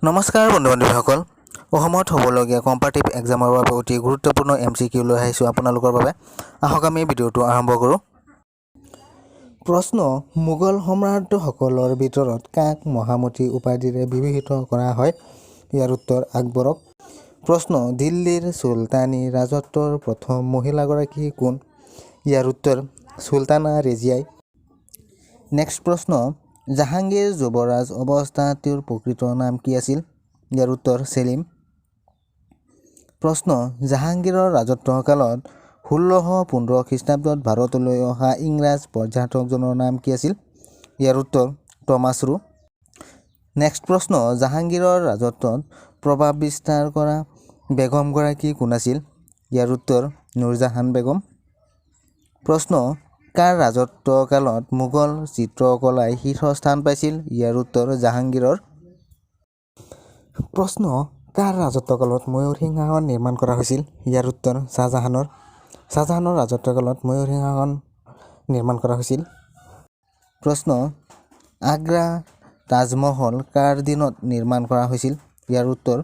নমস্কাৰ বন্ধু-বান্ধৱীসকল, অসমত হ'বলগীয়া কম্পাৰেটিভ এক্সামৰ বাবে অতি গুৰুত্বপূৰ্ণ MCQ লৈ আহিছোঁ আপোনালোকৰ বাবে। আহক আমি ভিডিঅ'টো আৰম্ভ কৰোঁ। প্ৰশ্ন: মোগল সম্ৰাটসকলৰ ভিতৰত কাক মহামতি উপাধিৰে বিভূষিত কৰা হয়? ইয়াৰ উত্তৰ আকবৰক। প্ৰশ্ন: দিল্লীৰ চুলতানী ৰাজত্বৰ প্ৰথম মহিলাগৰাকী কোন? ইয়াৰ উত্তৰ চুলতানা ৰেজিয়াই। নেক্সট প্ৰশ্ন: জাহাংগীৰ যুৱৰাজ অৱস্থাত তেওঁৰ প্ৰকৃত নাম কি আছিল? ইয়াৰ উত্তৰ চেলিম। প্ৰশ্ন: জাহাংগীৰৰ ৰাজত্বকালত 1615 খ্ৰীষ্টাব্দত ভাৰতলৈ অহা ইংৰাজ পৰ্যটকজনৰ নাম কি আছিল? ইয়াৰ উত্তৰ টমাছ ৰো। নেক্সট প্ৰশ্ন: জাহাংগীৰৰ ৰাজত্বত প্ৰভাৱ বিস্তাৰ কৰা বেগমগৰাকী কোন আছিল? ইয়াৰ উত্তৰ নুৰজাহান বেগম। প্ৰশ্ন: কাৰ ৰাজত্বকালত মোগল চিত্ৰকলাই শীৰ্ষস্থান পাইছিল? ইয়াৰ উত্তৰ জাহাংগীৰৰ। প্ৰশ্ন: কাৰ ৰাজত্বকালত ময়ূৰ সিংহাসন নিৰ্মাণ কৰা হৈছিল? ইয়াৰ উত্তৰ ছাহজাহানৰ। ছাহজাহানৰ ৰাজত্বকালত ময়ূৰ সিংহাসন নিৰ্মাণ কৰা হৈছিল। প্ৰশ্ন: আগ্ৰা তাজমহল কাৰ দিনত নিৰ্মাণ কৰা হৈছিল? ইয়াৰ উত্তৰ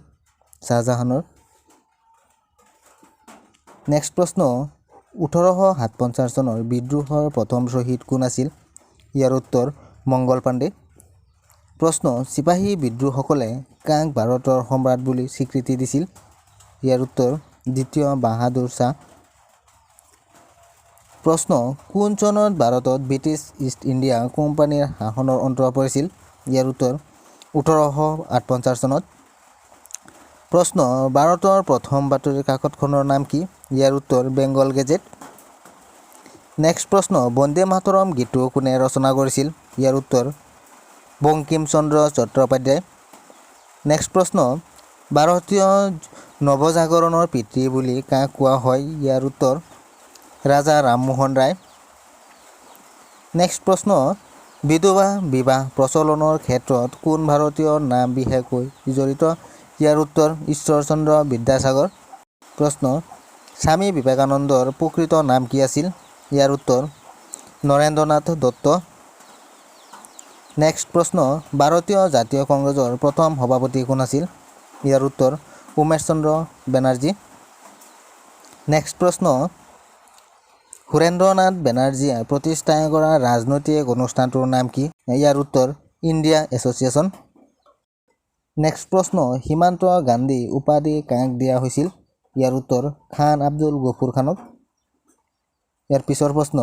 ছাহজাহানৰ। নেক্সট প্ৰশ্ন: 1857 চনৰ বিদ্ৰোহৰ প্ৰথম শ্বহীদ কোন আছিল? ইয়াৰ উত্তৰ মংগল পাণ্ডে। প্ৰশ্ন: চিপাহী বিদ্ৰোহসকলে কাক ভাৰতৰ সম্ৰাট বুলি স্বীকৃতি দিছিল? ইয়াৰ উত্তৰ দ্বিতীয় বাহাদুৰ শাহ। প্ৰশ্ন: কোন চনত ভাৰতত ব্ৰিটিছ ইষ্ট ইণ্ডিয়া কোম্পানীৰ শাসনৰ অন্ত পৰিছিল? ইয়াৰ উত্তৰ 1858 চনত। প্ৰশ্ন: ভাৰতৰ প্ৰথম বাতৰি কাকতখনৰ নাম কি? ইয়াৰ উত্তৰ বেংগল গেজেট। নেক্সট প্ৰশ্ন: বন্দে মাতৰম গীতটো কোনে ৰচনা কৰিছিল? ইয়াৰ উত্তৰ বংকিম চন্দ্ৰ চট্টোপাধ্যায়। নেক্সট প্ৰশ্ন: ভাৰতীয় নৱজাগৰণৰ পিতৃ বুলি কাক কোৱা হয়? ইয়াৰ উত্তৰ ৰাজা ৰামমোহন ৰায়। নেক্সট প্ৰশ্ন: বিধৱা বিবাহ প্ৰচলনৰ ক্ষেত্ৰত কোন ভাৰতীয় নাম বিশেষকৈ জড়িত? ইয়াৰ উত্তৰ ঈশ্বৰচন্দ্ৰ বিদ্যাসাগৰ। প্ৰশ্ন: স্বামী বিবেকানন্দৰ প্ৰকৃত নাম কি আছিল? ইয়াৰ উত্তৰ নৰেন্দ্ৰনাথ দত্ত। নেক্সট প্ৰশ্ন: ভাৰতীয় জাতীয় কংগ্ৰেছৰ প্ৰথম সভাপতি কোন আছিল? ইয়াৰ উত্তৰ উমেশ চন্দ্ৰ বেনাৰ্জী। নেক্সট প্ৰশ্ন: সুৰেন্দ্ৰনাথ বেনাৰ্জীয়ে প্ৰতিষ্ঠা কৰা ৰাজনৈতিক অনুষ্ঠানটোৰ নাম কি? ইয়াৰ উত্তৰ ইণ্ডিয়া এছ'চিয়েশ্যন। নেক্সট প্ৰশ্ন: সীমান্ত গান্ধী উপাধি কাক দিয়া হৈছিল? ইয়াৰ উত্তৰ খান আব্দুল গফুৰ খানক। ইয়াৰ পিছৰ প্ৰশ্ন: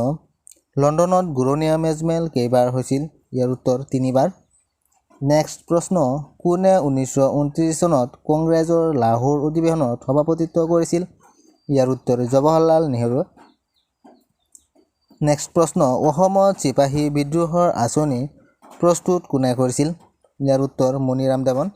লণ্ডনত ঘূৰণীয়া মেজমেল কেইবাৰ হৈছিল? ইয়াৰ উত্তৰ 3 বাৰ। নেক্সট প্ৰশ্ন: কোনে 1929 চনত কংগ্ৰেছৰ লাহোৰ অধিৱেশনত সভাপতিত্ব কৰিছিল? ইয়াৰ উত্তৰ জৱাহৰলাল নেহৰু। নেক্সট প্ৰশ্ন: অসমত চিপাহী বিদ্ৰোহৰ আঁচনি প্ৰস্তুত কোনে কৰিছিল? ইয়াৰ উত্তৰ মণিৰাম দেৱান।